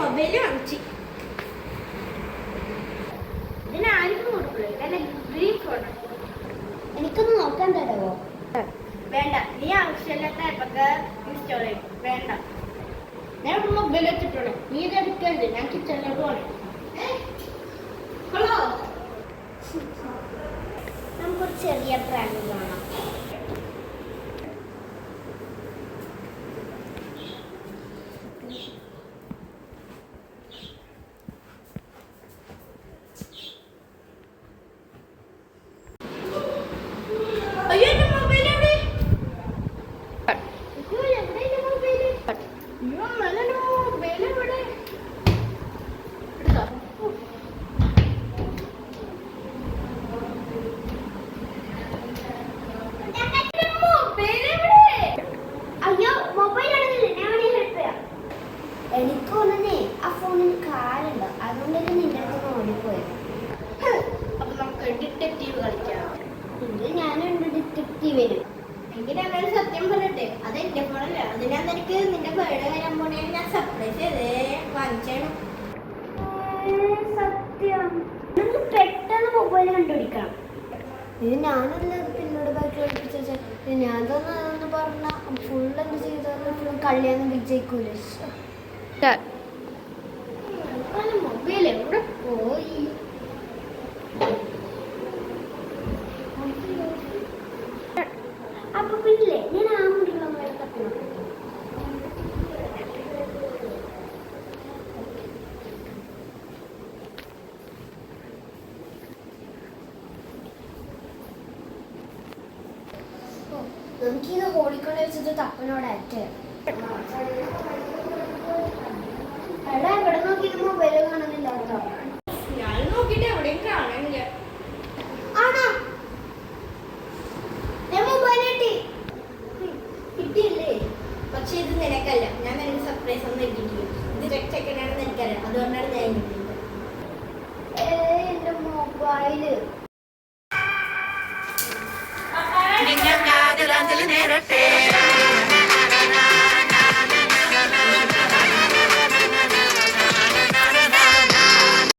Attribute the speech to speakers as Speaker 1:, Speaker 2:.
Speaker 1: Mobile വാങ്ങിച്ചു. ഇതിനാർക്കും കൊടുക്കില്ല. Green phone
Speaker 2: എനിക്കൊന്ന് നോക്കാൻ തരാമോ?
Speaker 1: വേണ്ട, നീ ആവശ്യമില്ലാത്ത ആപ്പൊക്കെ ഇൻസ്റ്റാൾ ചെയ്യും. വേണ്ട, ഞാൻ ഇവിടെ മൊബൈൽ വെച്ചിട്ടുള്ളൂ. നീ ഇത് എടുക്കരുത്. ഞാൻ കിച്ചണിലോട്ട് പോണേ. ഹലോ,
Speaker 2: നമുക്കൊരു ചെറിയ പ്രാങ്ക് കാണാം.
Speaker 1: അയ്യോ, എന്റെ മൊബൈൽ എവിടെ?
Speaker 2: എനിക്ക് തോന്നുന്നേ ആ ഫോണിന് കാലുണ്ട്, അതുകൊണ്ടല്ലേ നിന്റെ അടുത്ത് ഓടിപ്പോയത്.
Speaker 1: അപ്പൊ നമുക്ക് ഡിറ്റക്റ്റീവ് കളിക്കാം.
Speaker 2: ഇത് ഞാനുണ്ട് ഡിറ്റക്റ്റീവിന്.
Speaker 1: എങ്കിലങ്ങനെ സത്യം പറയട്ടെ, അത് എന്റെ ഫോണല്ല. അതിനാ നിനക്ക് നിന്റെ ബർത്ത്ഡേ വരാൻ പോണേ ഞാൻ സർപ്രൈസ് ചെയ്തേ വാങ്ങിച്ചാണ്.
Speaker 2: സത്യം, നമുക്ക് പെട്ടെന്ന് മൊബൈൽ കണ്ടുപിടിക്കണം. ഇത് ഞാനല്ല പിന്നോട് ബാക്കി പഠിപ്പിച്ച. ഞാൻ തന്നെ അതൊന്ന് പറഞ്ഞ ഫുൾ എന്ത് ചെയ്താലും ഫുൾ കളിയാന്ന് വിജയിക്കൂല.
Speaker 1: മൊബൈൽ എവിടെ പോയി?
Speaker 2: അപ്പൊ പിന്നെ ഞാൻ ആ മുടിയുള്ള മൊബൈൽ തപ്പണം. നമുക്കിത് ഹോളിക്കൊണ്ട് വെച്ചിട്ട് തപ്പനോട് അറ്റ്. എടാ, എവിടെ നോക്കിയിട്ട് മൊബൈൽ കാണുന്നില്ല കേട്ടോ.
Speaker 1: ഞാൻ നോക്കിട്ട് എവിടെയും കാണാനില്ല.
Speaker 2: ആണോ? ഞാൻ മൊബൈൽ കിട്ടി.
Speaker 1: കിട്ടിയില്ലേ? പക്ഷെ ഇത് നിനക്കല്ല. ഞാൻ നിനക്ക് സർപ്രൈസ് ഒന്നും എത്തിയിട്ടില്ല. ഇത് രക്ഷക്കെന്നാണെന്ന് എനിക്കറിയാം. അതുകൊണ്ടാണ് ഞാൻ കിട്ടിയത്.
Speaker 2: എന്റെ mobile
Speaker 3: Niña, ya, delante le